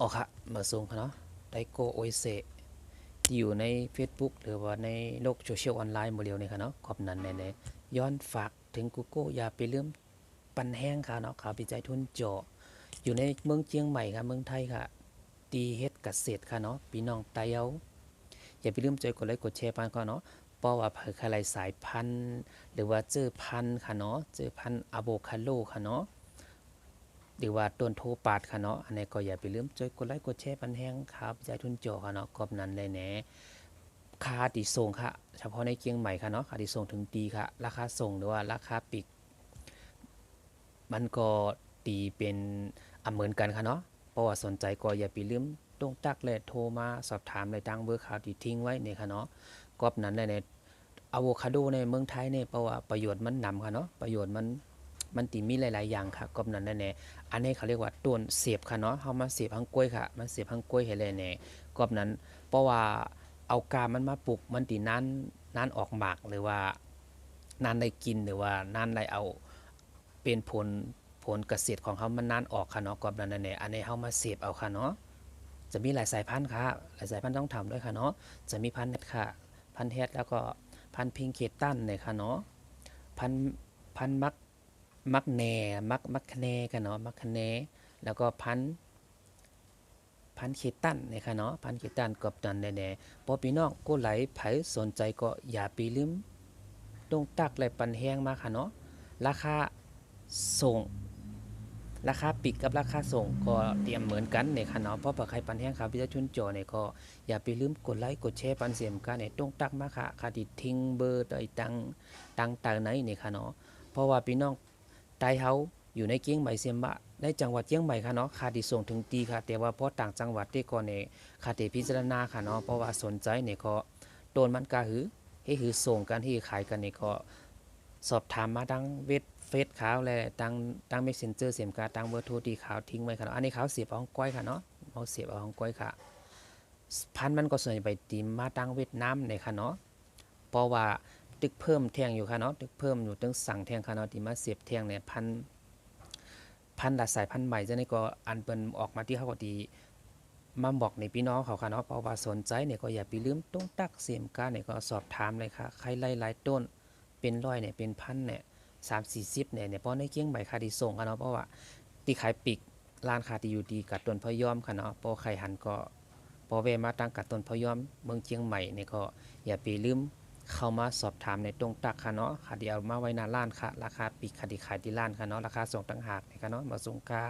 อ๋อค่ะมาส่งค่ะเนาะไดโกโอเซที่อยู่ใน Facebook หรือว่าในโลกโซเชียลออนไลน์หมดเดียวนี่ค่ะเนาะขอบนั้นแน่ๆย้อนฝากถึงกูโก้อย่าไปลืมปันแห้งค่ะเนาะข่าววิจัยทุนเจาะอยู่ในเมืองเชียงใหม่ค่ะเมืองไทยค่ะตีเฮ็ดเกษตรค่ะเนาะพี่น้องไต้เอาอย่าไปลืมใจกดไลค์กดแชร์ปานก่อนเนาะเพราะว่าเผื่อใครสายพันธุ์หรือว่าเจอพันธุ์ค่ะเนาะเจอพันธุ์อะโวคาโดค่ะเนาะ หรือว่าต้นโทปาดค่ะเนาะอันนี้ก็อย่าไปลืมจอยกดไลค์กดแชร์ปันแห้งครับใจทุนโจค่ะเนาะกอบนั้นเลยแหนค่าติส่งค่ะเฉพาะในเชียงใหม่ค่ะเนาะค่าติส่งถึงตีค่ะราคาส่งหรือว่าราคาปิกมันก็ตีเป็นเหมือนกันค่ะเนาะเพราะว่าสนใจก็อย่าไปลืมต้องตักเลยโทรมาสอบถามเลยตังเบอร์ข่าวที่ทิ้งไว้เนี่ยค่ะเนาะกอบนั้นเลยในอะโวคาโดในเมืองไทยเนี่ยเพราะว่าประโยชน์มันนำค่ะเนาะประโยชน์มันติมีหลายๆอย่างค่ะกอบนั้นแน่ๆอันนี้เขาเรียกว่าต้นเสียบค่ะเนาะเฮามาเสียบหางกล้วยค่ะมาเสียบหางกล้วยให้เลยแน่กอบนั้นเพราะว่าเอากามันมาปลูกมันตินั้นออกหมากหรือว่านั้นได้กินหรือว่านั้นได้เอาเป็นผลเกษตรของเขามันนานออกค่ะเนาะกอบนั้นแน่อันนี้เฮามาเสียบเอาค่ะเนาะจะมีหลายสายพันธุ์ค่ะหลายสายพันธุ์ต้องทำด้วยค่ะเนาะจะมีพันธุ์เฮ็ดค่ะพันธุ์เฮ็ดแล้วก็พันธุ์พิงเคตันเนี่ยค่ะเนาะพันธุ์พันธุ์มักแหน่มักคะแนกันเนาะมักคะแนแล้วก็พันเคตันเนี่ยค่ะเนาะพันเคตันกับตันแน่ๆพอพี่น้องก็ไหลไผสนใจก็อย่าไปลืมต้องตักไหลปันแห้งมาค่ะเนาะราคาส่งราคาปิกกับราคาส่งก็เตรียมเหมือนกันเนี่ยค่ะเนาะเพราะว่าใครปันแห้งครับพิจารณาจอเนี่ยก็อย่าไปลืมกดไลค์กดแชร์ปันเสียมกันเนี่ยต้องตักมาค่ะค่ะที่ทิ้งเบอร์ต่ตังต่างไหนเนี่ยค่ะเนาะเพราะว่าพี่น้องไต้เฮาอยู่ในเกียงใหม่เสียมบะในจังหวัดเชียงใหม่ค่ะเนาะค่าที่ส่งถึงตีค่ะแต่ว่าพอต่างจังหวัดที่ก่อนเนี่ยค่าที่พิจารณาค่ะเนาะเพราะว่าสนใจเนี่ยก็โดนมันกะหือให้หือส่งกันที่ขายกันเนี่ยก็สอบถามมาดังเฟซขาวและดังเมสเซนเจอร์เสียมกาดังเบอร์โทรที่ขาวทิ้งไว้ค่ะเนาะอันนี้ขาวเสียบเอาของก้อยค่ะเนาะเอาเสียบเอาของก้อยค่ะพันมันก็ส่วนใหญ่ไปตีมมาดังเวียดนามเนี่ยค่ะเนาะเพราะว่าตึกเพิ่มแท่งอยู่ค่ะเนาะตึกเพิ่มอยู่ตึงสั่งแท่งค่ะเนาะที่มาเสียบแท่งเนี่ยพันธุ์สายพันธุ์ใหม่จะนี่ก็อันเปิ้นออกมาที่เขาก็ดีมาบอกในพี่น้องเขาค่ะเนาะเพราะว่าสนใจเนี่ยก็อย่าไปลืมต้องตักเสียมกาเนี่ยก็สอบถามเลยค่ะใครไล่หลายต้นเป็นร้อยเนี่ยเป็นพันเนี่ย30-40เนี่ยเพราะในเกี้ยงใบคาที่ส่งค่ะเนาะเพราะว่าที่ขายปีกร้านคาที่อยู่ดีกับต้นพะยอมค่ะเนาะพอไข่หันก็พอเวมาตั้งกับต้นพะยอมเมืองเชียงใหม่เนี่ยก็อย่าไปลืมเข้ามาสอบถามในตรงตักค่ะเนาะค่ะเดี๋ยวมาไว้หน้าร้านค่ะราคาปีกค่ะที่ขายที่ร้านค่ะเนาะราคาส่งต่างหากนะคะเนาะมาส่งค่ะ